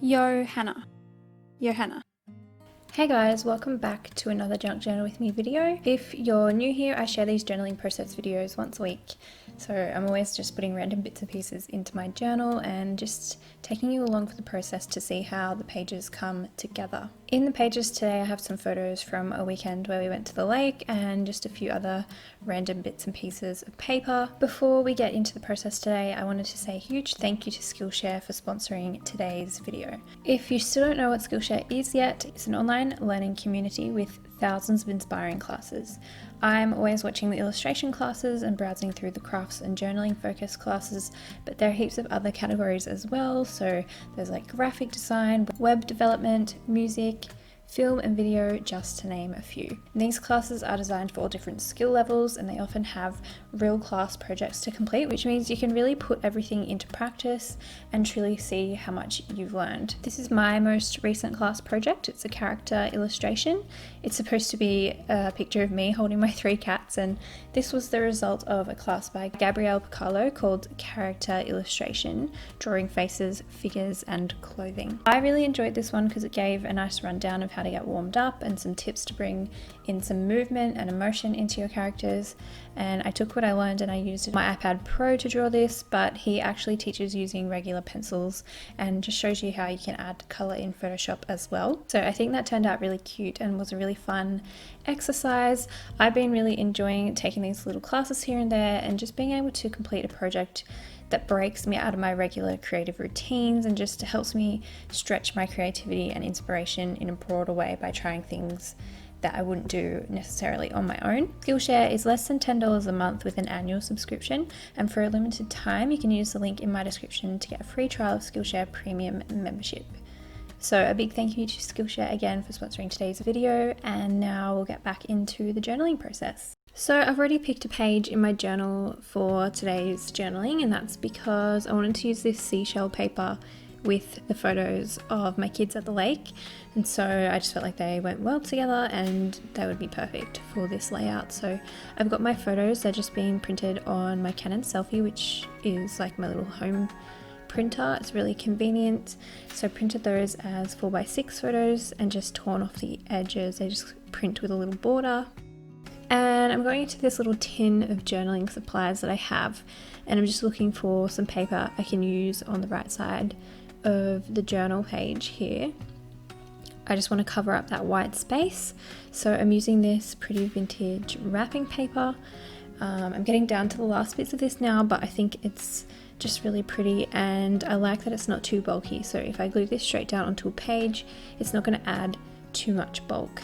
Johanna. Hey guys, welcome back to another Junk Journal with me video. If you're new here, I share these journaling process videos once a week. So I'm always just putting random bits and pieces into my journal and just taking you along for the process to see how the pages come together. In the pages today I have some photos from a weekend where we went to the lake and just a few other random bits and pieces of paper. Before we get into the process today, I wanted to say a huge thank you to Skillshare for sponsoring today's video. If you still don't know what Skillshare is yet, it's an online learning community with thousands of inspiring classes. I'm always watching the illustration classes and browsing through the crafts and journaling focused classes, but there are heaps of other categories as well. So there's like graphic design, web development, music, film and video, just to name a few. These classes are designed for all different skill levels and they often have real class projects to complete, which means you can really put everything into practice and truly see how much you've learned. This is my most recent class project. It's a character illustration. It's supposed to be a picture of me holding my 3 cats, and this was the result of a class by Gabrielle Piccolo called Character Illustration, Drawing Faces, Figures and Clothing. I really enjoyed this one because it gave a nice rundown of how to get warmed up and some tips to bring in some movement and emotion into your characters. And I took what I learned and I used my iPad Pro to draw this, but he actually teaches using regular pencils and just shows you how you can add color in Photoshop as well. So I think that turned out really cute and was a really fun exercise. I've been really enjoying taking these little classes here and there and just being able to complete a project that breaks me out of my regular creative routines and just helps me stretch my creativity and inspiration in a broader way by trying things that I wouldn't do necessarily on my own. Skillshare is less than $10 a month with an annual subscription, and for a limited time you can use the link in my description to get a free trial of Skillshare Premium membership. So a big thank you to Skillshare again for sponsoring today's video, and now we'll get back into the journaling process. So I've already picked a page in my journal for today's journaling, and that's because I wanted to use this seashell paper with the photos of my kids at the lake, and so I just felt like they went well together and they would be perfect for this layout. So I've got my photos, they're just being printed on my Canon Selfie, which is like my little home printer. It's really convenient. So I printed those as 4x6 photos and just torn off the edges. They just print with a little border. And I'm going into this little tin of journaling supplies that I have, and I'm just looking for some paper I can use on the right side of the journal page here. I just want to cover up that white space, so I'm using this pretty vintage wrapping paper. I'm getting down to the last bits of this now, but I think it's just really pretty and I like that it's not too bulky, so if I glue this straight down onto a page, it's not going to add too much bulk.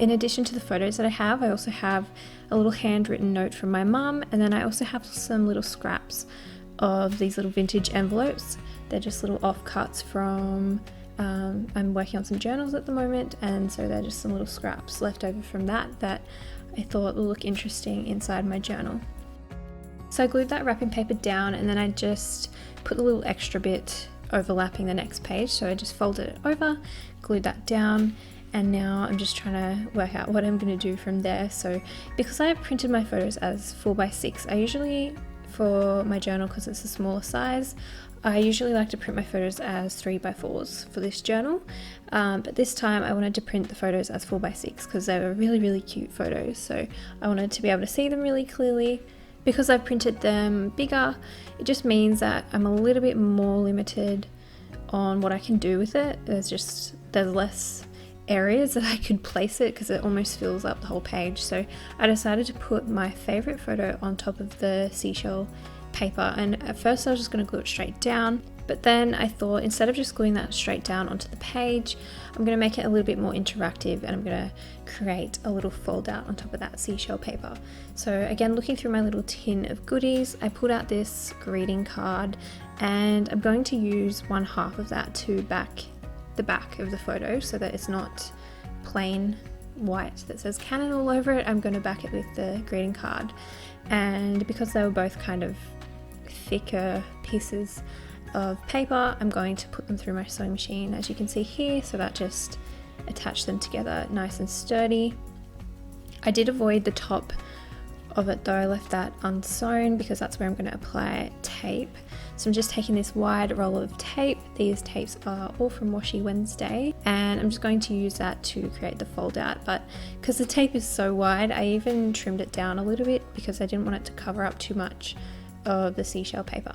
In addition to the photos that I also have a little handwritten note from my mum, and then I also have some little scraps of these little vintage envelopes. They're just little offcuts from, I'm working on some journals at the moment, and so they're just some little scraps left over from that I thought will look interesting inside my journal. So I glued that wrapping paper down, and then I just put the little extra bit overlapping the next page, so I just folded it over, glued that down, and now I'm just trying to work out what I'm going to do from there. So because I have printed my photos as 4x6, I usually, for my journal, because it's a smaller size, I usually like to print my photos as 3x4s for this journal, but this time I wanted to print the photos as 4x6 because they were really cute photos, so I wanted to be able to see them really clearly. Because I've printed them bigger, it just means that I'm a little bit more limited on what I can do with it. There's less areas that I could place it because it almost fills up the whole page. So I decided to put my favorite photo on top of the seashell paper, and at first I was just going to glue it straight down, but then I thought instead of just gluing that straight down onto the page, I'm going to make it a little bit more interactive and I'm going to create a little fold out on top of that seashell paper. So again, looking through my little tin of goodies, I pulled out this greeting card and I'm going to use 1/2 of that to back the back of the photo so that it's not plain white that says Canon all over it. I'm going to back it with the greeting card, and because they were both kind of thicker pieces of paper, I'm going to put them through my sewing machine, as you can see here, so that just attach them together nice and sturdy. I did avoid the top of it though, I left that unsewn because that's where I'm going to apply tape. So I'm just taking this wide roll of tape. These tapes are all from Washi Wednesday, and I'm just going to use that to create the fold out. But because the tape is so wide, I even trimmed it down a little bit because I didn't want it to cover up too much of the seashell paper.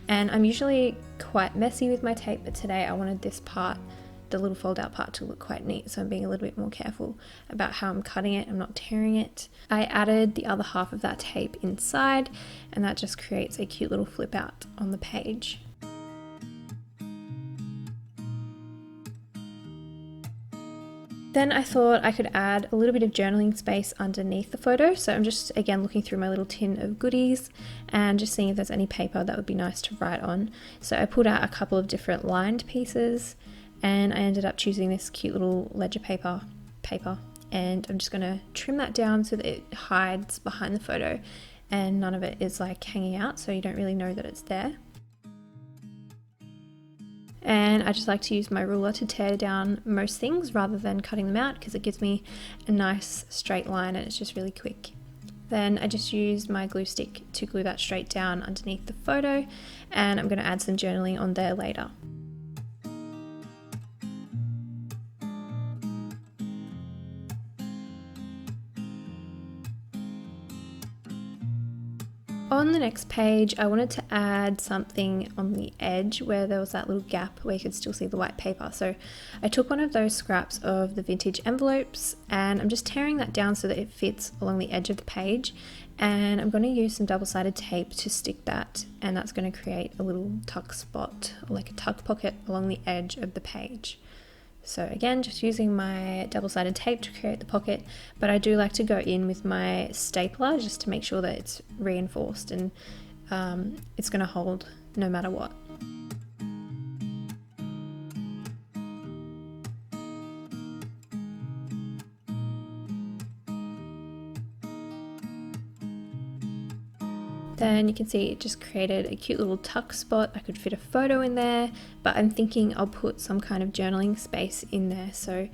And I'm usually quite messy with my tape, but today I wanted this part, the little fold out part, to look quite neat, so I'm being a little bit more careful about how I'm cutting it. I'm not tearing it. I added the other half of that tape inside, and that just creates a cute little flip out on the page. Then I thought I could add a little bit of journaling space underneath the photo, so I'm just again looking through my little tin of goodies and just seeing if there's any paper that would be nice to write on. So I pulled out a couple of different lined pieces, and I ended up choosing this cute little ledger paper, and I'm just going to trim that down so that it hides behind the photo and none of it is like hanging out, so you don't really know that it's there. And I just like to use my ruler to tear down most things rather than cutting them out, because it gives me a nice straight line and it's just really quick. Then I just used my glue stick to glue that straight down underneath the photo, and I'm going to add some journaling on there later. On the next page, I wanted to add something on the edge where there was that little gap where you could still see the white paper. So I took one of those scraps of the vintage envelopes, and I'm just tearing that down so that it fits along the edge of the page. And I'm going to use some double-sided tape to stick that, and that's going to create a little tuck spot, or like a tuck pocket along the edge of the page. So again, just using my double-sided tape to create the pocket, but I do like to go in with my stapler just to make sure that it's reinforced and it's going to hold no matter what. Then you can see it just created a cute little tuck spot. I could fit a photo in there, but I'm thinking I'll put some kind of journaling space in there. So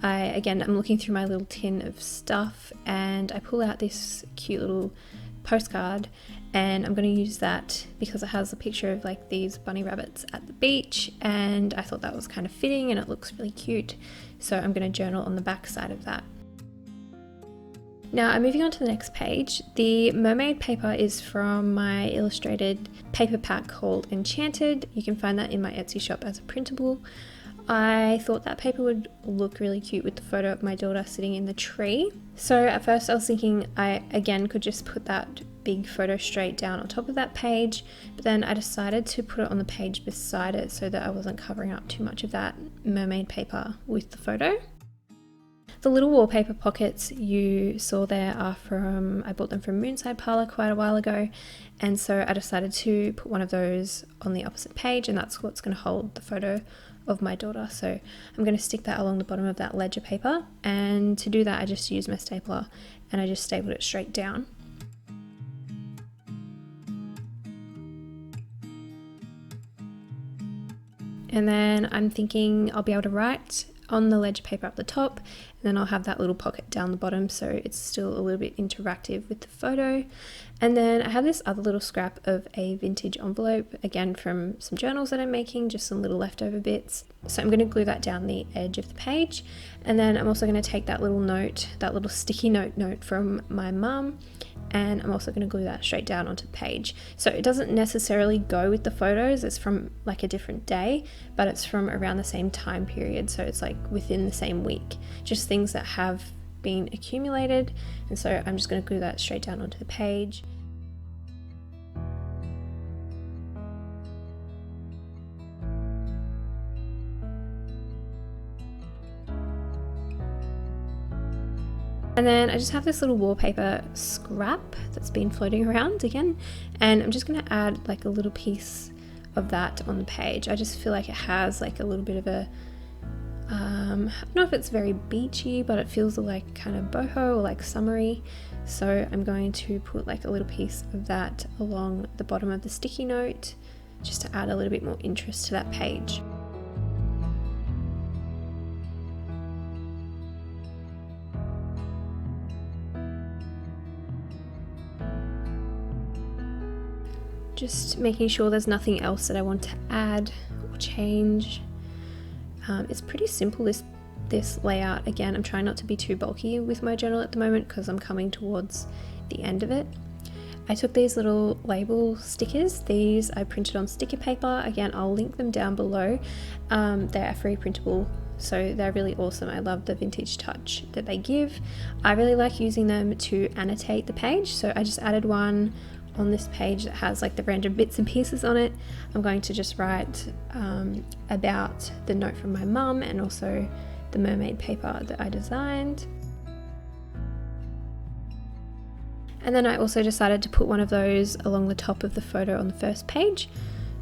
I'm looking through my little tin of stuff, and I pull out this cute little postcard, and I'm going to use that because it has a picture of like these bunny rabbits at the beach, and I thought that was kind of fitting and it looks really cute. So I'm going to journal on the back side of that. Now I'm moving on to the next page. The mermaid paper is from my illustrated paper pack called Enchanted. You can find that in my Etsy shop as a printable. I thought that paper would look really cute with the photo of my daughter sitting in the tree. So at first I was thinking I again could just put that big photo straight down on top of that page, but then I decided to put it on the page beside it so that I wasn't covering up too much of that mermaid paper with the photo. The little wallpaper pockets you saw there are I bought them from Moonside Parlour quite a while ago, and so I decided to put one of those on the opposite page, and that's what's going to hold the photo of my daughter. So I'm going to stick that along the bottom of that ledger paper, and to do that I just used my stapler and I just stapled it straight down. And then I'm thinking I'll be able to write on the ledger paper up the top, and then I'll have that little pocket down the bottom so it's still a little bit interactive with the photo. And then I have this other little scrap of a vintage envelope, again from some journals that I'm making, just some little leftover bits. So I'm going to glue that down the edge of the page, and then I'm also going to take that little note, that little sticky note from my mum, and I'm also going to glue that straight down onto the page. So it doesn't necessarily go with the photos, it's from like a different day, but it's from around the same time period, so it's like within the same week, just things that have been accumulated. And so I'm just going to glue that straight down onto the page. And then I just have this little wallpaper scrap that's been floating around again, and I'm just going to add like a little piece of that on the page. I just feel like it has like a little bit of a I don't know if it's very beachy, but it feels like kind of boho or like summery. So I'm going to put like a little piece of that along the bottom of the sticky note just to add a little bit more interest to that page. just making sure there's nothing else that I want to add or change. It's pretty simple, this layout. Again, I'm trying not to be too bulky with my journal at the moment because I'm coming towards the end of it. I took these little label stickers. These I printed on sticker paper. Again, I'll link them down below. They're free printable, so they're really awesome. I love the vintage touch that they give. I really like using them to annotate the page, so I just added one on this page that has like the random bits and pieces on it. I'm going to just write about the note from my mum and also the mermaid paper that I designed. And then I also decided to put one of those along the top of the photo on the first page,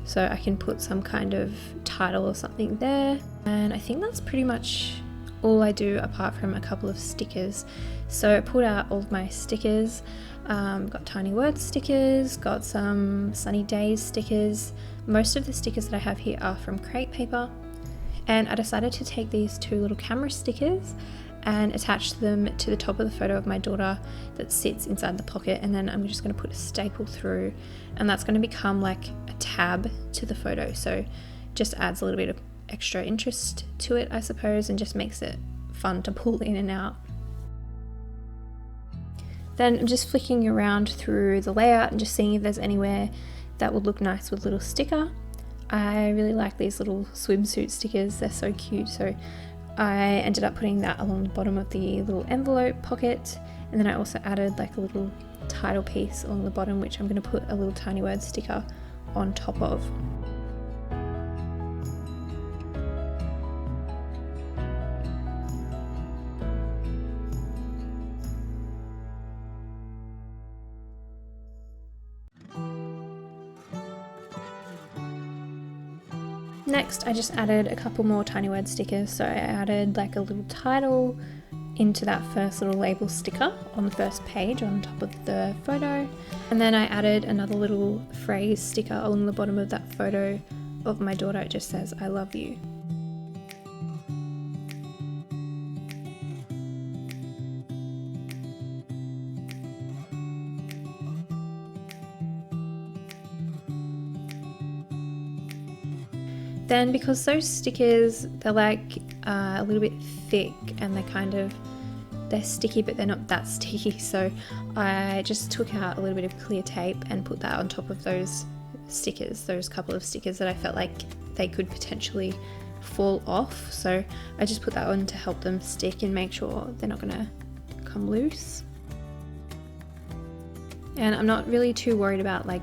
so I can put some kind of title or something there. And I think that's pretty much all I do apart from a couple of stickers. So I pulled out all of my stickers. Got tiny word stickers, got some sunny days stickers. Most of the stickers that I have here are from crepe paper. And I decided to take these two little camera stickers and attach them to the top of the photo of my daughter that sits inside the pocket, and then I'm just going to put a staple through, and that's going to become like a tab to the photo, so just adds a little bit of extra interest to it, I suppose, and just makes it fun to pull in and out. Then I'm just flicking around through the layout and just seeing if there's anywhere that would look nice with a little sticker. I really like these little swimsuit stickers, they're so cute, so I ended up putting that along the bottom of the little envelope pocket, and then I also added like a little title piece along the bottom, which I'm going to put a little tiny word sticker on top of. Next, I just added a couple more tiny word stickers. So I added like a little title into that first little label sticker on the first page on top of the photo. And then I added another little phrase sticker along the bottom of that photo of my daughter. It just says, "I love you." Then because those stickers, they're like a little bit thick and they're sticky, but they're not that sticky, so I just took out a little bit of clear tape and put that on top of those stickers, those couple of stickers that I felt like they could potentially fall off. So I just put that on to help them stick and make sure they're not gonna come loose. And I'm not really too worried about like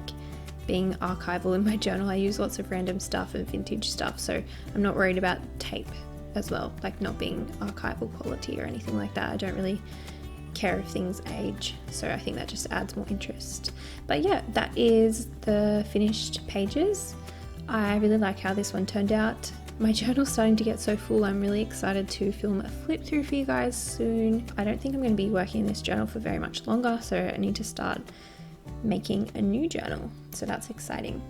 being archival in my journal. I use lots of random stuff and vintage stuff, so I'm not worried about tape as well, like not being archival quality or anything like that. I don't really care if things age, so I think that just adds more interest. But yeah, that is the finished pages. I really like how this one turned out. My journal's starting to get so full, I'm really excited to film a flip through for you guys soon. I don't think I'm going to be working in this journal for very much longer, so I need to start making a new journal, so that's exciting.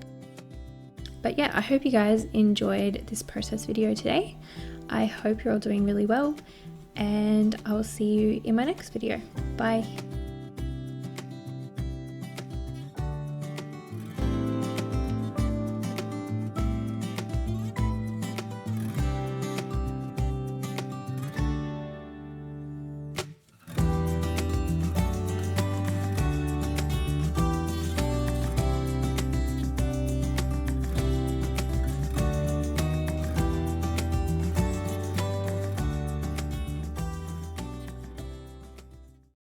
But yeah, I hope you guys enjoyed this process video today. I hope you're all doing really well, and I will see you in my next video. Bye.